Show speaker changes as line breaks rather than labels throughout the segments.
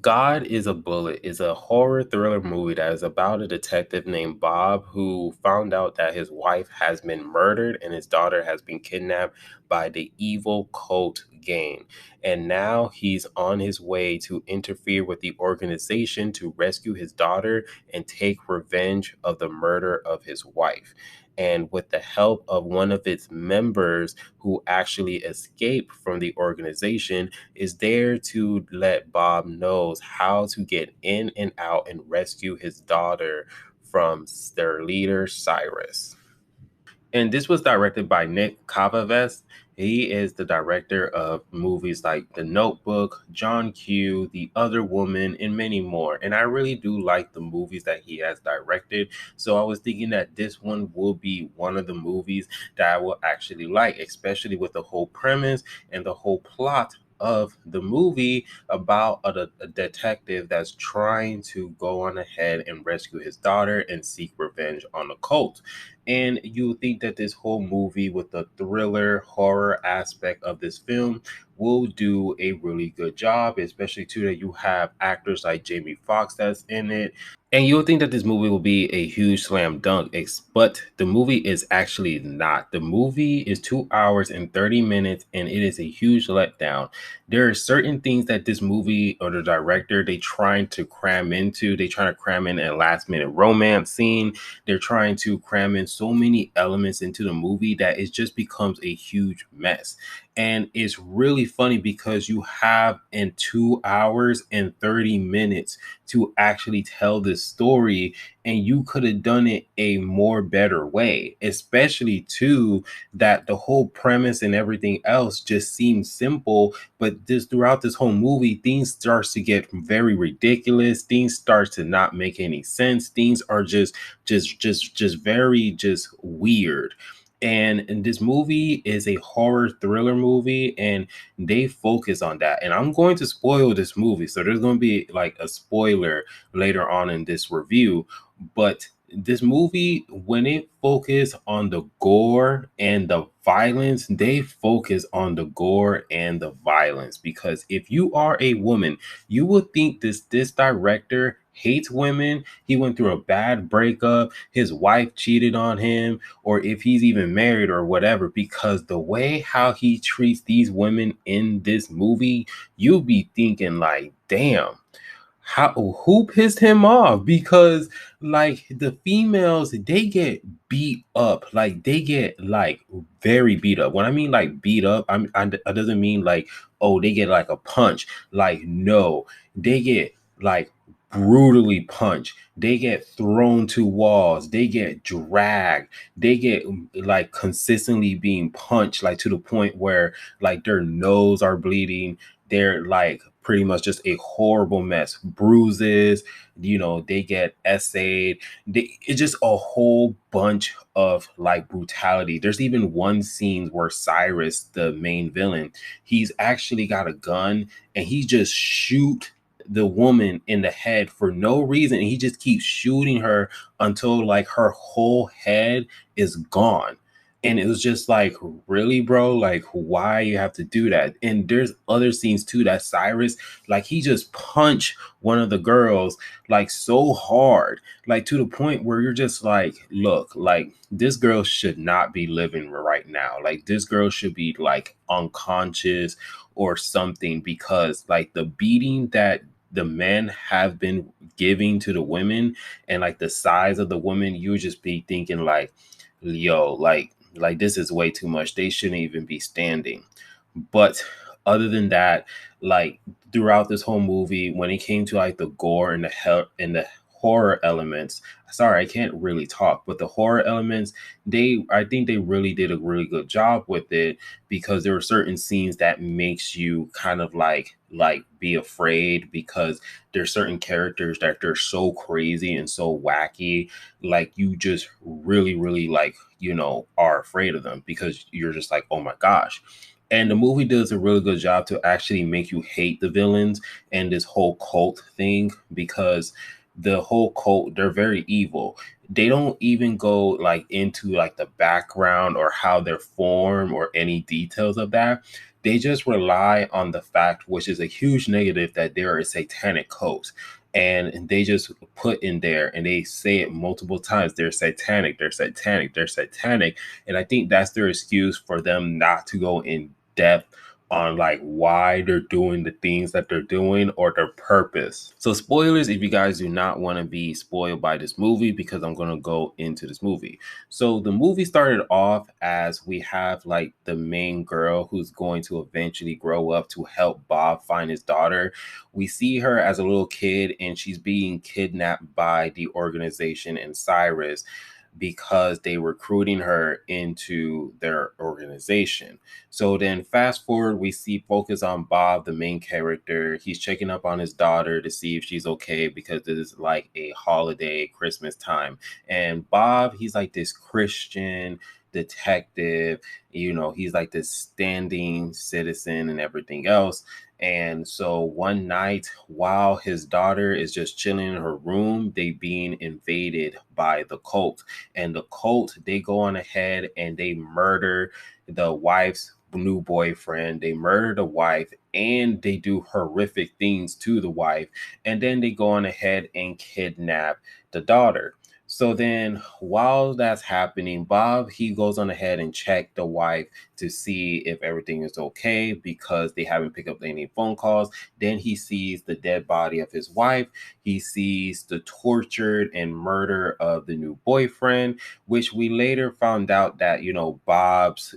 God is a Bullet is a horror thriller movie that is about a detective named Bob who found out that his wife has been murdered and his daughter has been kidnapped by the evil cult gang. And now he's on his way to interfere with the organization to rescue his daughter and take revenge of the murder of his wife. And with the help of one of its members who actually escaped from the organization, is there to let Bob knows how to get in and out and rescue his daughter from their leader Cyrus. And this was directed by Nick Cavavest. He is the director of movies like The Notebook, John Q, The Other Woman, and many more. And I really do like the movies that he has directed. So I was thinking that this one will be one of the movies that I will actually like, especially with the whole premise and the whole plot of the movie about a detective that's trying to go on ahead and rescue his daughter and seek revenge on the cult. And you think that this whole movie, with the thriller horror aspect of this film, will do a really good job, especially too that you have actors like Jamie Foxx that's in it. And you'll think that this movie will be a huge slam dunk, but the movie is actually not. The movie is 2 hours and 30 minutes, and it is a huge letdown. There are certain things that this movie or the director they trying to cram into. They trying to cram in a last minute romance scene. They're trying to cram in so many elements into the movie that it just becomes a huge mess. And it's really funny because you have in 2 hours and 30 minutes to actually tell this story, and you could have done it a more better way, especially too that the whole premise and everything else just seems simple, but this throughout this whole movie things starts to get very ridiculous, things starts to not make any sense, things are just very just weird. And this movie is a horror thriller movie, and they focus on that. And I'm going to spoil this movie, so there's going to be like a spoiler later on in this review. But this movie, when it focus on the gore and the violence, they focus on the gore and the violence, because if you are a woman, you would think this director hates women. He went through a bad breakup, his wife cheated on him, or if he's even married or whatever, because the way how he treats these women in this movie, you'll be thinking like, damn, how who pissed him off? Because like the females, they get beat up, like they get like very beat up. When I mean like beat up, I doesn't mean like, oh, they get like a punch. Like, no, they get like brutally punched, they get thrown to walls, they get dragged, they get like consistently being punched, like to the point where like their nose are bleeding, they're like pretty much just a horrible mess, bruises, they get essayed, it's just a whole bunch of like brutality. There's even one scene where Cyrus, the main villain, he's actually got a gun and he just shoot the woman in the head for no reason, and he just keeps shooting her until like her whole head is gone. And it was just like, really, bro? Like, why you have to do that? And there's other scenes too that Cyrus, like, he just punched one of the girls like so hard, like to the point where you're just like, look, like this girl should not be living right now. Like, this girl should be like unconscious or something, because like the beating that the men have been giving to the women and like the size of the women, you would just be thinking like, yo, like this is way too much. They shouldn't even be standing. But other than that, like throughout this whole movie, when it came to like the gore and the hell and the horror elements, sorry, I can't really talk, but the horror elements, I think they really did a really good job with it, because there were certain scenes that makes you kind of like be afraid, because there's certain characters that they're so crazy and so wacky, like you just really like, are afraid of them, because you're just like, oh my gosh. And the movie does a really good job to actually make you hate the villains and this whole cult thing, because the whole cult, they're very evil. They don't even go like into like the background or how they're formed or any details of that. They just rely on the fact, which is a huge negative, that they're a satanic cult. And they just put in there and they say it multiple times, they're satanic, they're satanic, they're satanic. And I think that's their excuse for them not to go in depth on like why they're doing the things that they're doing or their purpose. So spoilers if you guys do not want to be spoiled by this movie, because I'm going to go into this movie. So the movie started off as we have like the main girl who's going to eventually grow up to help Bob find his daughter. We see her as a little kid and she's being kidnapped by the organization and Cyrus because they recruiting her into their organization. So then fast forward, we see focus on Bob, the main character. He's checking up on his daughter to see if she's okay because this is like a holiday, Christmas time. And Bob, he's like this Christian detective, he's like this standing citizen and everything else. And so one night, while his daughter is just chilling in her room, they being invaded by the cult. And the cult, they go on ahead and they murder the wife's new boyfriend. They murder the wife and they do horrific things to the wife. And then they go on ahead and kidnap the daughter. So then while that's happening, Bob, he goes on ahead and check the wife to see if everything is okay because they haven't picked up any phone calls. Then he sees the dead body of his wife. He sees the tortured and murder of the new boyfriend, which we later found out that, Bob's,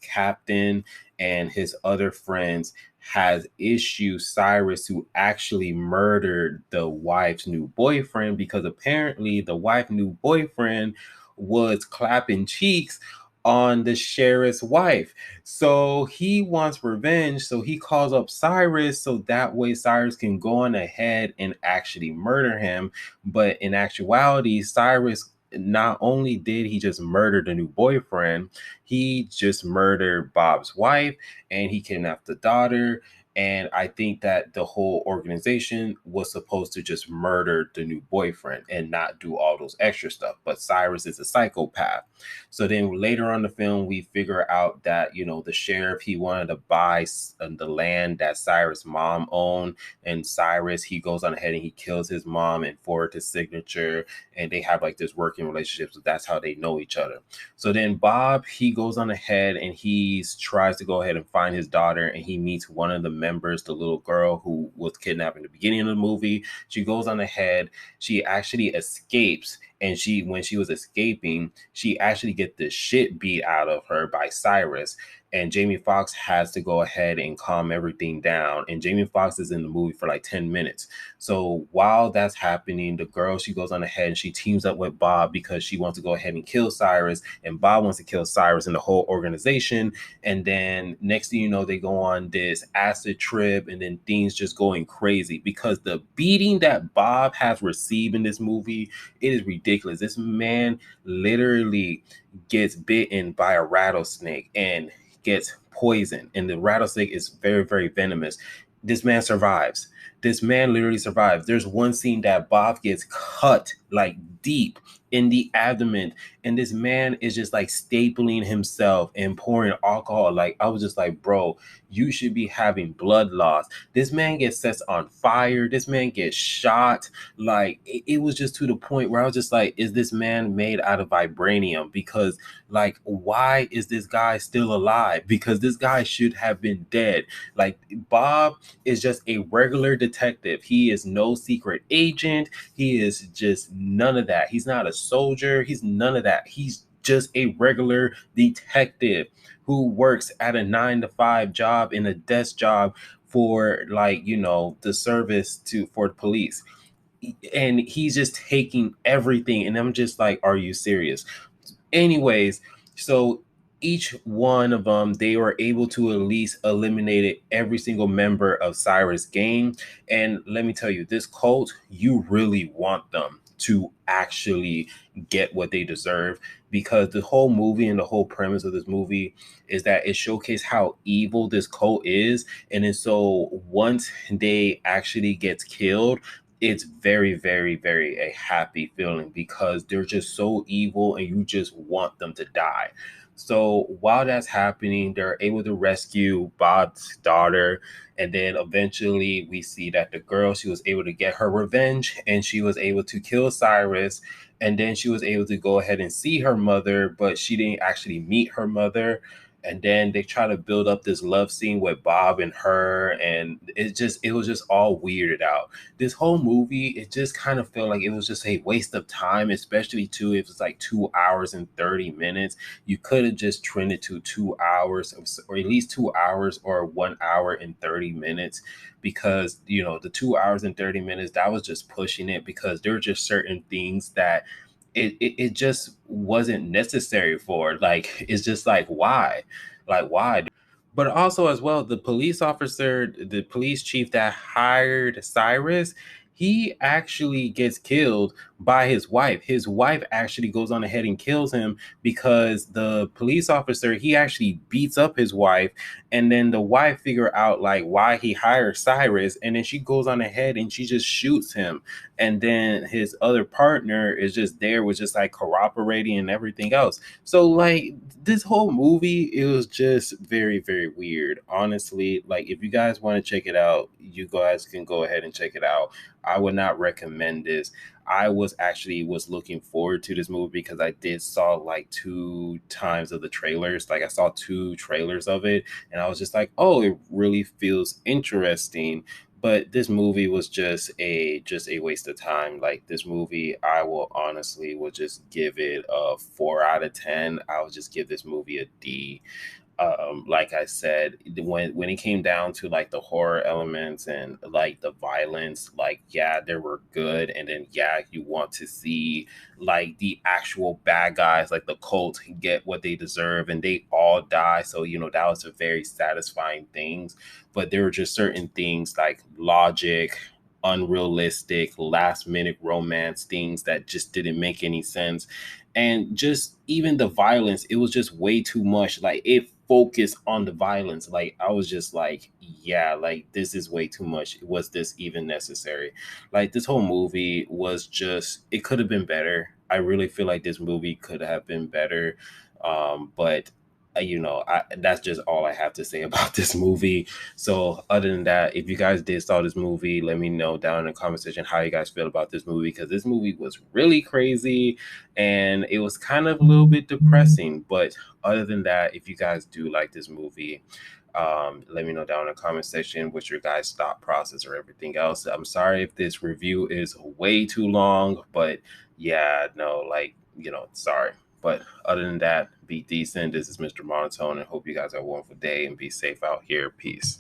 captain and his other friends has issued Cyrus, who actually murdered the wife's new boyfriend, because apparently the wife's new boyfriend was clapping cheeks on the sheriff's wife. So he wants revenge. So he calls up Cyrus so that way Cyrus can go on ahead and actually murder him. But in actuality, Cyrus, not only did he just murder the new boyfriend, he just murdered Bob's wife and he kidnapped the daughter. And I think that the whole organization was supposed to just murder the new boyfriend and not do all those extra stuff. But Cyrus is a psychopath. So then later on the film, we figure out that, the sheriff, he wanted to buy the land that Cyrus' mom owned. And Cyrus, he goes on ahead and he kills his mom and forward his signature. And they have like this working relationship. So that's how they know each other. So then Bob, he goes on ahead and he tries to go ahead and find his daughter. And he meets one of the members, the little girl who was kidnapped in the beginning of the movie. She goes on ahead. She actually escapes. And when she was escaping, she actually get the shit beat out of her by Cyrus. And Jamie Foxx has to go ahead and calm everything down. And Jamie Foxx is in the movie for like 10 minutes. So while that's happening, the girl, she goes on ahead and she teams up with Bob because she wants to go ahead and kill Cyrus. And Bob wants to kill Cyrus and the whole organization. And then next thing you know, they go on this acid trip and then things just going crazy because the beating that Bob has received in this movie, it is ridiculous. This man literally gets bitten by a rattlesnake and gets poisoned, and the rattlesnake is very, very venomous. This man survives. This man literally survives. There's one scene that Bob gets cut like deep in the abdomen, and this man is just like stapling himself and pouring alcohol. Like, I was just like, bro, you should be having blood loss. This man gets set on fire. This man gets shot. Like, it was just to the point where I was just like, is this man made out of vibranium? Because like, why is this guy still alive? Because this guy should have been dead. Like, Bob is just a regular detective. He is no secret agent. He is just none of that. He's not a soldier. He's none of that. He's just a regular detective who works at a 9 to 5 job in a desk job for, like, the service for the police. And he's just taking everything. And I'm just like, are you serious? Anyways, so each one of them, they were able to at least eliminate every single member of Cyrus' gang. And let me tell you, this cult, you really want them to actually get what they deserve, because the whole movie and the whole premise of this movie is that it showcased how evil this cult is. And then so once they actually gets killed, it's very, very, very a happy feeling because they're just so evil and you just want them to die. So while that's happening, they're able to rescue Bob's daughter. And then eventually we see that the girl, she was able to get her revenge and she was able to kill Cyrus. And then she was able to go ahead and see her mother, but she didn't actually meet her mother. And then they try to build up this love scene with Bob and her, and it was just all weirded out. This whole movie, it just kind of felt like it was just a waste of time, especially too if it's like 2 hours and 30 minutes. You could have just trimmed it to 2 hours, or at least 2 hours, or 1 hour and 30 minutes, because the 2 hours and 30 minutes, that was just pushing it, because there were just certain things that it just wasn't necessary for. Like, it's just like, why? Like, why? But also as well, the police officer, the police chief that hired Cyrus, he actually gets killed by his wife. His wife actually goes on ahead and kills him because the police officer, he actually beats up his wife, and then the wife figure out like why he hired Cyrus, and then she goes on ahead and she just shoots him. And then his other partner is just there, was just like cooperating and everything else. So like this whole movie, it was just very, very weird. Honestly, like if you guys want to check it out, you guys can go ahead and check it out. I would not recommend this. I was looking forward to this movie because I did saw like two times of the trailers. Like I saw two trailers of it, and I was just like, oh, it really feels interesting. But this movie was just a waste of time. Like this movie, I will honestly will just give it a 4 out of 10. I will just give this movie a D. Like I said, when it came down to like the horror elements and like the violence, like yeah, they were good, and then yeah, you want to see like the actual bad guys, like the cult, get what they deserve, and they all die. So that was a very satisfying things. But there were just certain things like logic, unrealistic, last minute romance things that just didn't make any sense. And just even the violence, it was just way too much. Like it focused on the violence. Like I was just like, yeah, like this is way too much. Was this even necessary? Like this whole movie was just, it could have been better. I really feel like this movie could have been better. But that's just all I have to say about this movie. So other than that, if you guys did saw this movie, let me know down in the comment section how you guys feel about this movie, because this movie was really crazy and it was kind of a little bit depressing. But other than that, if you guys do like this movie, let me know down in the comment section what your guys' thought process or everything else. I'm sorry if this review is way too long, but yeah, no, like, sorry. But other than that, be decent. This is Mr. Monotone, and hope you guys have a wonderful day and be safe out here. Peace.